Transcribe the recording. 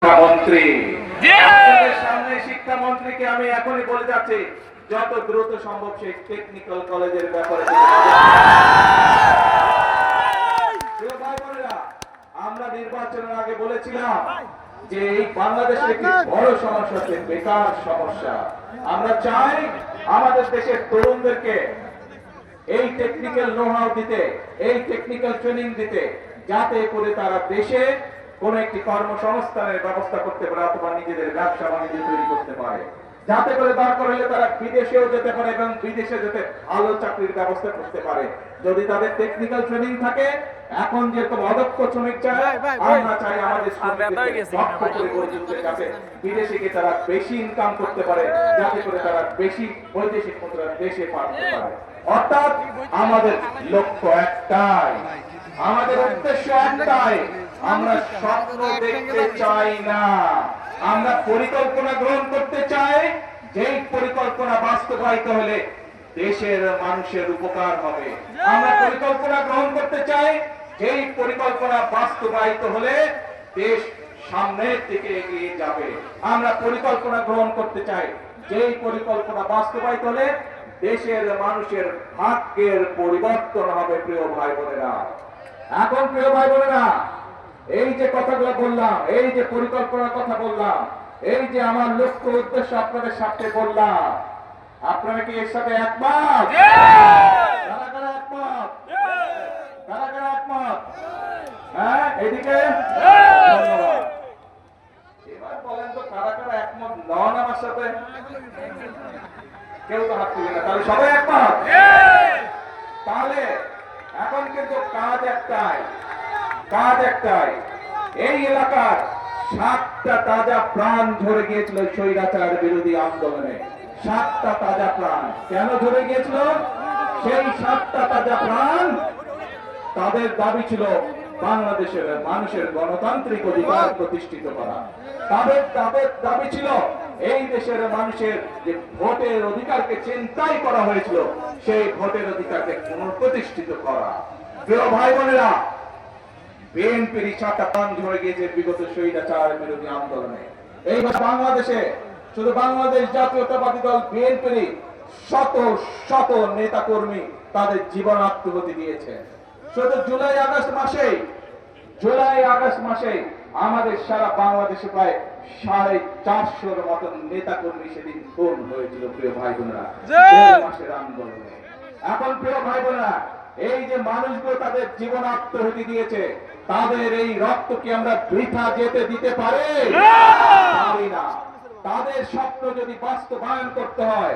মন্ত্রী সামনে শিক্ষামন্ত্রীকে আমি এখনই বলে যাচ্ছি, যত দ্রুত সম্ভব সেই টেকনিক্যাল কলেজের ব্যাপারে আমরা নির্বাচনের আগে বলেছিলাম যে এই বাংলাদেশের একটি বড় সমস্যা হচ্ছে বেকার সমস্যা। আমরা চাই আমাদের দেশের তরুণদেরকে এই টেকনিক্যাল নো-হাউ দিতে, এই টেকনিক্যাল ট্রেনিং দিতে, যাতে করে তারা দেশে কোন একটি কর্মসংস্থানের ব্যবস্থা করতে পারে অথবা নিজেদের ব্যবসা বাণিজ্য তৈরি করতে পারে, যাতে করে দরকার হলে তারা বিদেশেও যেতে পারে এবং বিদেশে যেতে ভালো চাকরির ব্যবস্থা করতে পারে। যদি তাদের টেকনিক্যাল ট্রেনিং থাকে, এখন যেরকম অদক্ষ শ্রমিক চায়, আমরা চাই আমাদের দক্ষ করে গড়ে তুলতে, যাতে বিদেশে গিয়ে তারা বেশি ইনকাম করতে পারে, যাতে করে তারা বেশি বৈদেশিক মুদ্রা দেশে পাঠাতে পারে। অর্থাৎ আমাদের লক্ষ্য একটাই, আমাদের উদ্দেশ্য একটাই, আমরা স্বপ্ন দেখতে চাই না, আমরা পরিকল্পনা গ্রহণ করতে চাই, যেই পরিকল্পনা বাস্তবায়িত হলে দেশের মানুষের উপকার হবে। আমরা পরিকল্পনা গ্রহণ করতে চাই, যেই পরিকল্পনা বাস্তবায়িত হলে দেশ সামনের দিকে এগিয়ে যাবে। আমরা পরিকল্পনা গ্রহণ করতে চাই, যেই পরিকল্পনা বাস্তবায়িত হলে দেশের মানুষের ভাগ্যের পরিবর্তন হবে। প্রিয় ভাই বোনেরা, এখন প্রিয় ভাই বোনেরা, এই যে কথাগুলো বললাম, এই যে পরিকল্পনার কথা বললাম, এই যে আমার লক্ষ্য উদ্দেশ্য আপনাদের সাথে বললাম, আপনারা কি এর সাথে একমত? কারা কারা একমত? কারা কারা একমত? হ্যাঁ, এদিকে ধন্যবাদ। এবার বলেন তো, কারা কারা একমত নন আমার সাথে? কেউ তো হাত তুলে না, তাহলে সবাই একমত। তাহলে এখন কিন্তু কাজ একটাই, কাজ একটাই। এই এলাকার 7টা তাজা প্রাণ ঝরে গিয়েছিল স্বৈরাচার বিরোধী আন্দোলনে। 7টা তাজা প্রাণ কেন ঝরে গিয়েছিল? সেই 7টা তাজা প্রাণ, তাদের দাবি ছিল বাংলাদেশের মানুষের গণতান্ত্রিক অধিকার প্রতিষ্ঠিত করা। তাদের দাবি ছিল এই দেশের মানুষের যে ভোটের অধিকারকে চিন্তাই করা হয়েছিল, সেই ভোটের অধিকারকে পুনঃপ্রতিষ্ঠিত করা। প্রিয় ভাই বোনেরা, বিএনপির 7টা প্রাণ ঝরে গিয়েছে বিগত স্বৈরাচার বিরোধী আন্দোলনে। এই বাংলাদেশে শুধু বাংলাদেশ জাতীয়তাবাদী দল বিএনপির শত শত নেতা কর্মী তাদের জীবন আত্মহতি দিয়েছে। শুধু জুলাই আগস্ট মাসে আমাদের সারা বাংলাদেশে প্রায় 450-র মতন নেতা কর্মী সেদিন খুন হয়েছিল। প্রিয় ভাই বোনেরা, 1.5 মাসের আন্দোলনে। এখন প্রিয় ভাই বোনেরা, এই যে মানুষগুলো তাদের জীবন আত্মহতি দিয়েছে, তাদের এই রক্ত কি আমরা বৃথা যেতে দিতে পারি না? তাদের স্বপ্ন যদি বাস্তবায়ন করতে হয়,